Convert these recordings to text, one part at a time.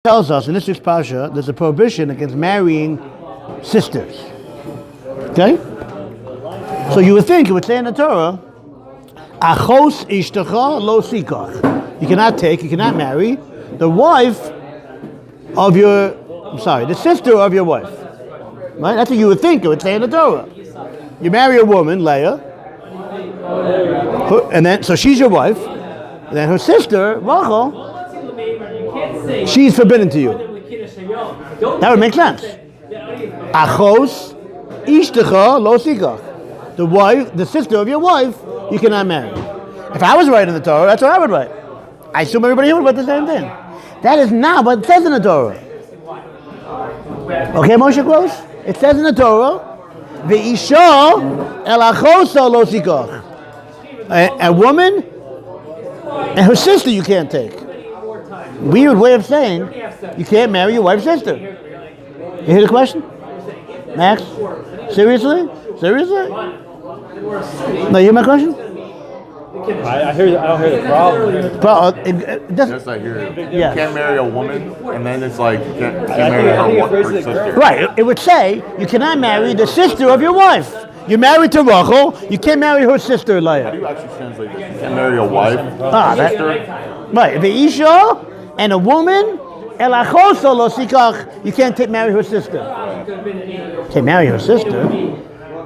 tells us in this week's Pasha, there's a prohibition against marrying sisters. Okay? So you would think it would say in the Torah, Achos ishtacha lo sikach. You cannot marry the wife of the sister of your wife. Right? That's what you would think it would say in the Torah. You marry a woman, Leah, so she's your wife, and then her sister, Rachel, she's forbidden to you. That would make sense. Achos ishtacha lo sikach. The sister of your wife, you cannot marry. If I was writing the Torah, that's what I would write. I assume everybody here would write the same thing. That is not what it says in the Torah. Okay, Moshe Gross? It says in the Torah, Ve'isha el achosa lo sikach. A woman and her sister you can't take. Weird way of saying you can't marry your wife's sister. You hear the question? Max? Seriously? No, you hear my question? I don't hear the problem. Yes, I hear it. You can't marry a woman, and then it's like you can't marry her sister. Right. It would say you cannot marry the sister of your wife. You're married to Rachel. You can't marry her sister, Leah. How do you actually translate this? You can't marry a wife, sister. Right. The Isha and a woman, el achosa lo sikach. You can't marry her sister. Can't marry her sister.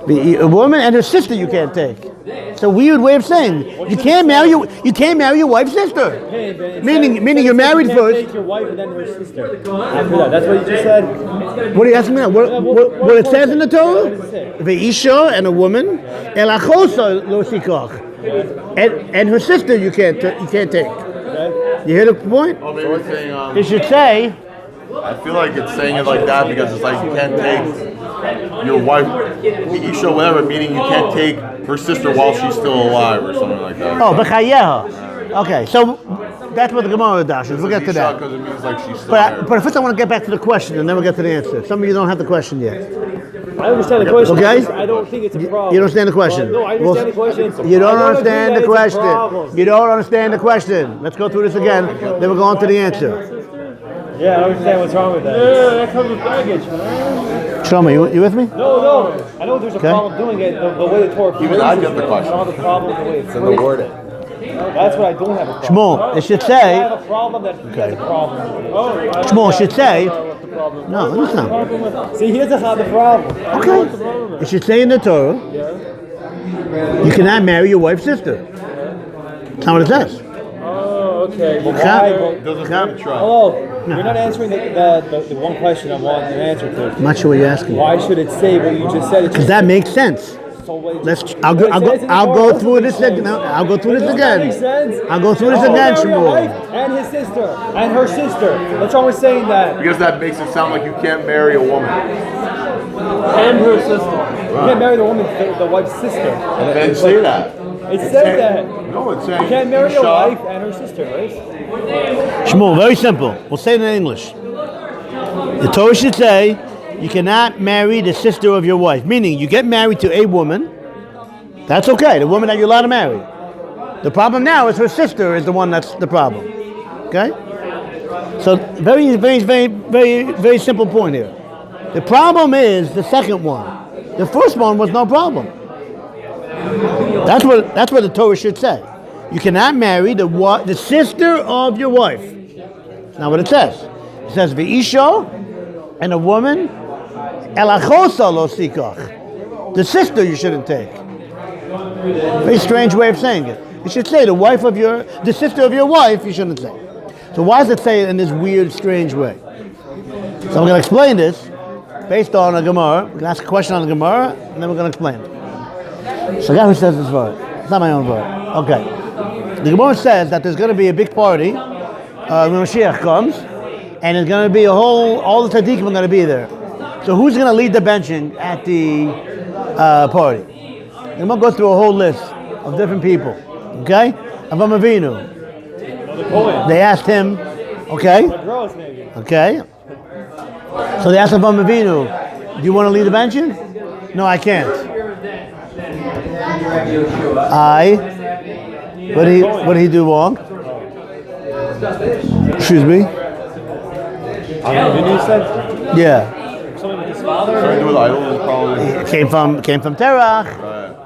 A woman and her sister you can't take. It's a weird way of saying you can't marry your wife's sister. Meaning you're married first. Take your wife and then her sister. After that, that's what you just said. What are you asking me now? What it says in the Torah? The Isha and a woman, el achosa lo sikach, and her sister you can't take. You hear the point? Oh, maybe it's saying. It should say. I feel like it's saying it like that because it's like you can't take your wife, the Isha, whatever, meaning you can't take her sister while she's still alive or something like that. Oh, b'chayeha. Okay, so that's what the Gemara dashes. We'll get to that. Because it means like she's still there. But first I want to get back to the question and then we'll get to the answer. Some of you don't have the question yet. I understand the question. Okay? I don't think it's a problem. You don't understand the question? No, I understand the question. You don't understand the question. You don't understand the question. Let's go through this again, then we'll go on to the answer. Yeah, I understand what's wrong with that. Yeah, that comes with baggage, man. Shlomo, you with me? No. I know there's a problem doing it the way the Torah. Even I get the question. I don't have the problem the way it's in the wording. That's what I don't have a problem. Shmuel, it should say. I have a problem that he has a problem. Shmuel, it should say. No, listen. See, he doesn't have the problem. Okay. It should say in the Torah, you cannot marry your wife's sister. That's not what it says. Oh, okay. Well, you're not answering the one question I want an answer to. I'm not sure what you're asking. Why should it say what you just said? Because that makes sense. I'll go through this again. I'll go through this again, Shmuel. And his sister, and her sister. What's wrong with saying that? Because that makes it sound like you can't marry a woman. And her sister. You can't marry the woman, the wife's sister. And it didn't say that. It says that. No, it's saying you can't marry your wife and her sister, right? Shmuel, very simple. We'll say it in English. The Torah should say you cannot marry the sister of your wife. Meaning you get married to a woman. That's okay. The woman that you're allowed to marry. The problem now is her sister is the one that's the problem. Okay? So very, very, very, very, very simple point here. The problem is the second one. The first one was no problem. That's what the Torah should say. You cannot marry the sister of your wife. That's not what it says. It says V'isha and a woman el achosa lo sikach. The sister you shouldn't take. Very strange way of saying it. You should say the sister of your wife you shouldn't say. So why does it say it in this weird, strange way? So I'm going to explain this based on a Gemara. We're going to ask a question on the Gemara and then we're going to explain it. So the guy who says this word, it's not my own word. Okay. The Gemara says that there's going to be a big party when Mashiach comes, and it's going to be all the tzaddikim are going to be there. So who's going to lead the benching at the party? I'm going to go through a whole list of different people. Okay? Avraham Avinu. They asked him, okay? Okay. So they asked Avraham Avinu, do you want to lead the benching? No, I can't. What did he do wrong? Excuse me. Avinu said? Yeah. Something with his father? Something to do with idols, probably. It came from Terach.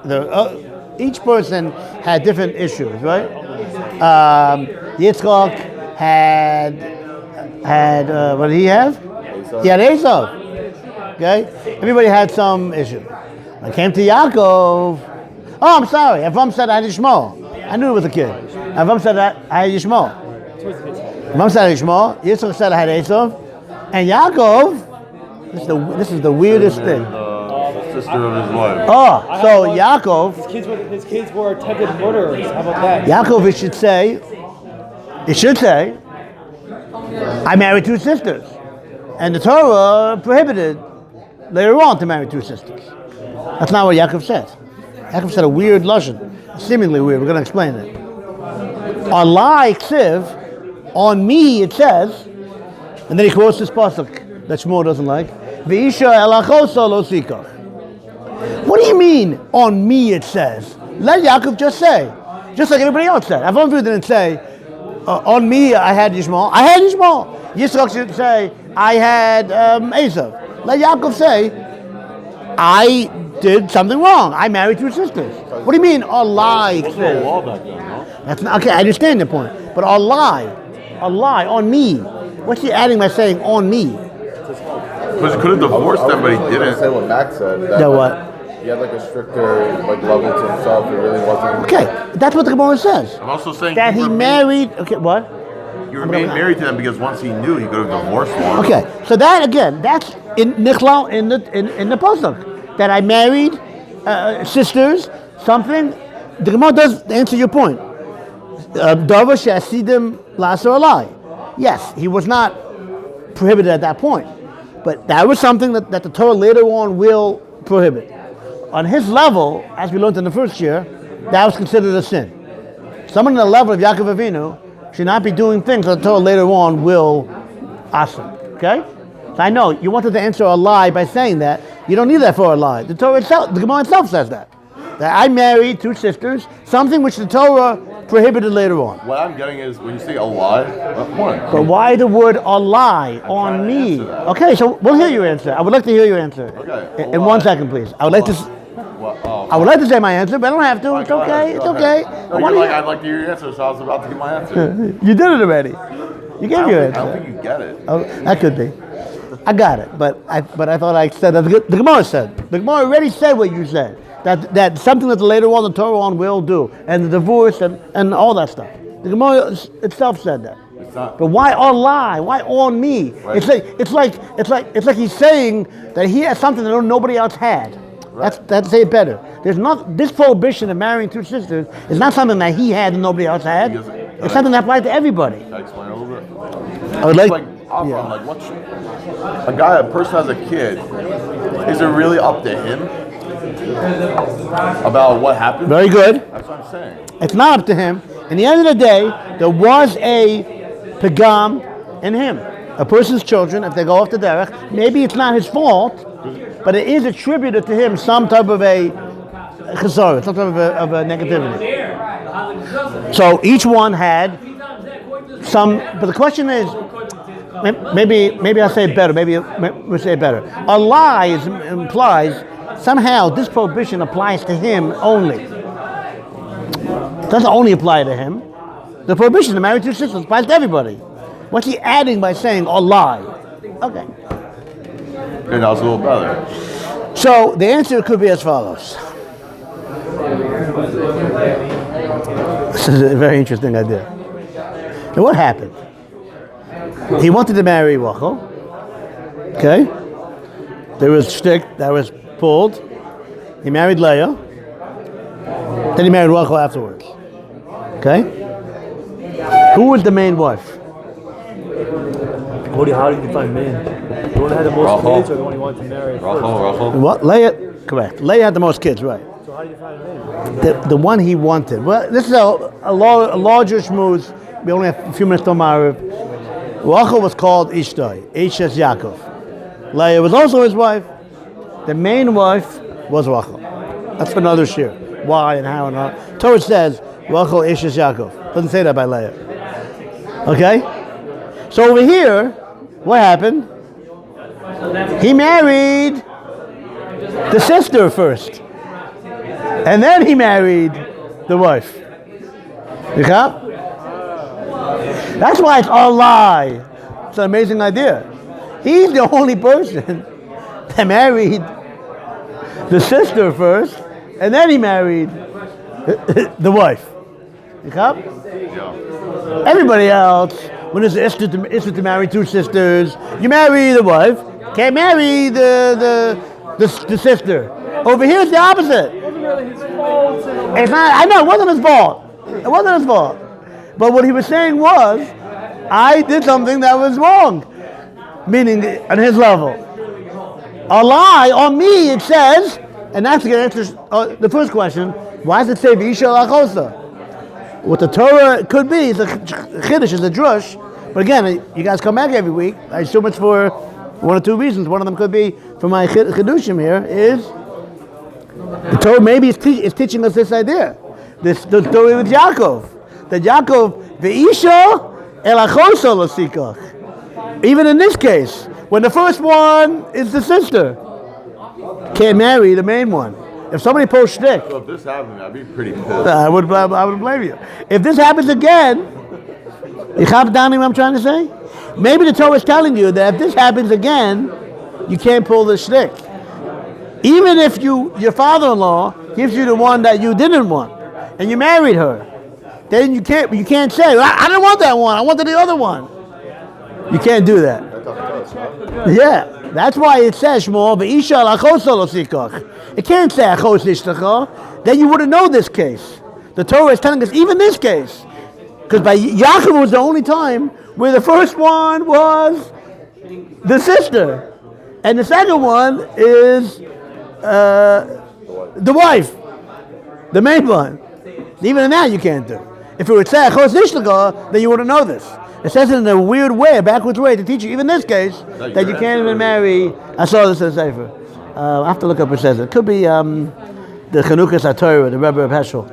Right. Each person had different issues, right? Yitzchak had what did he have? He had Esau. Okay, everybody had some issue. When it came to Yaakov, oh, I'm sorry. Avram said I had Yishmael. I knew it was a kid. Avram said I had Yishmael. Avram said I had Yishmael. Yitzchak said I had Esau, and Yaakov. This is the weirdest thing. The sister of his wife. Oh, so Yaakov. His kids were attempted murderers. How about that? Yaakov, it should say, I married two sisters. And the Torah prohibited later on to marry two sisters. That's not what Yaakov said. Yaakov said a weird lashon, seemingly weird. We're going to explain it. On lie, ksiv, on me it says, and then he quotes this pasuk that Shmuel doesn't like, V'isha elachoso lo sikach. What do you mean, on me it says? Let Yaakov just say. Just like everybody else said. Avram didn't say, on me I had Yishmael. I had Yishmael. Yitzchak should say, I had Esau. Let Yaakov say, I did something wrong. I married two sisters. What do you mean, a lie? That's not, okay, I understand the point. But a lie, on me. What's he adding by saying, on me? Because he could have divorced them, but he didn't. Say what Max said. That what? He had like a stricter level to himself. It really wasn't. Okay, that's what the Gemara says. I'm also saying That he married. Okay, what? You remained married to them because once he knew, he could have divorced one. Okay, so that again, that's in Nichlal in the pasuk that I married sisters. Something. The Gemara does answer your point. Davar she'asidim laser alai. Yes, he was not prohibited at that point, but that was something that the Torah later on will prohibit. On his level, as we learned in the first year, that was considered a sin. Someone on the level of Yaakov Avinu should not be doing things that the Torah later on will ask them. Okay? So I know you wanted to answer a lie by saying that. You don't need that for a lie. The Torah itself, the Gemara itself says that. That I married two sisters, something which the Torah prohibited later on. What I'm getting is when you say a lie, one. But why the word a lie on me? Okay, so we'll hear your answer. I would like to hear your answer. Okay. In 1 second, please. I would like to. I would like to say my answer, but I don't have to. It's okay. It's okay. No, you're like, I'd like to hear your answer, so I was about to give my answer. You did it already. You gave your answer. I don't think you get it. Oh, that could be. I got it, but I thought I said that. The Gemara said. The Gemara already said what you said. That something that later on the Torah on will do, and the divorce and all that stuff. The Gemara itself said that. It's not. But why on lie? Why on me? Right. It's like he's saying that he has something that nobody else had. Right. That's say it better. There's not this prohibition of marrying two sisters is not something that he had and nobody else had. It's something that applies to everybody. Can I explain a little bit? I would like. Like what's a person has a kid? Is it really up to him about what happened? Very good. That's what I'm saying. It's not up to him. In the end of the day, there was a pagam in him. A person's children, if they go off the derech, maybe it's not his fault, but it is attributed to him some type of a chesarah, some type of a negativity. So each one had some, but the question is, maybe I'll say it better, maybe we'll say it better. A lie implies somehow this prohibition applies to him only. It doesn't only apply to him. The prohibition to marry two sisters applies to everybody. What's he adding by saying a lie? Okay. Okay, that was a little better. So the answer could be as follows. This is a very interesting idea. Now what happened? He wanted to marry Rachel. Okay? There was shtick that was pulled. He married Leah. Then he married Rachel afterwards. Okay? Who was the main wife? How did you define man? The one that had the most kids or the one he wanted to marry first? Rachel. What? Leah? Correct. Leah had the most kids, right. So how do you define man? The one he wanted. Well, this is a larger schmooze. We only have a few minutes to Ma'ariv. Rachel was called Ishtai, H.S. Yaakov. Leah was also his wife. The main wife was Rachel. That's for another shir. Why and how and how. Torah says Rachel, H.S. Yaakov. Doesn't say that by Leah. Okay? So over here, what happened? He married the sister first. And then he married the wife. You got? That's why it's a lie. It's an amazing idea. He's the only person that married the sister first, and then he married the wife. You got? Everybody else, when it's issue to marry two sisters, you marry the wife, can't marry the sister. Over here it's the opposite. It wasn't really his fault. It's not, I know, it wasn't his fault. It wasn't his fault. But what he was saying was, I did something that was wrong. Meaning, on his level. A lie, on me, it says, and that's going to answer the first question, why does it say V'isha Lachosa? What the Torah could be is a chiddush, is a drush. But again, you guys come back every week. I assume it's for one or two reasons. One of them could be for my chidushim here is the Torah maybe is teaching us this idea. The story with Yaakov. That Yaakov, V'isha Elachosa L'sikach. Even in this case, when the first one is the sister, can't marry the main one. If somebody posts shtick, So if this happened, I'd be pretty pissed. I would blame you. If this happens again, you have down what I'm trying to say? Maybe the Torah is telling you that if this happens again, you can't pull the shtick. Even if your father-in-law gives you the one that you didn't want, and you married her, then you can't say, I didn't want that one, I wanted the other one. You can't do that. Yeah, that's why it says Shmuel, V'isha l'achos lo sikach. It can't say achos ishtacha. Then you wouldn't know this case. The Torah is telling us even this case, because by Yaakov was the only time where the first one was the sister, and the second one is the wife, the main one. Even in that you can't do. If it would say achos ishtacha, then you wouldn't know this. It says it in a weird way, a backwards way, to teach you, even in this case, that you can't even marry. I saw this in the Sefer. I have to look up what it says. It could be the Chanukah Satorah, the Rebbe of Heschel.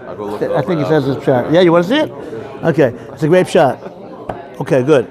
I think it says this shot. Yeah, you want to see it? Okay, it's a great shot. Okay, good.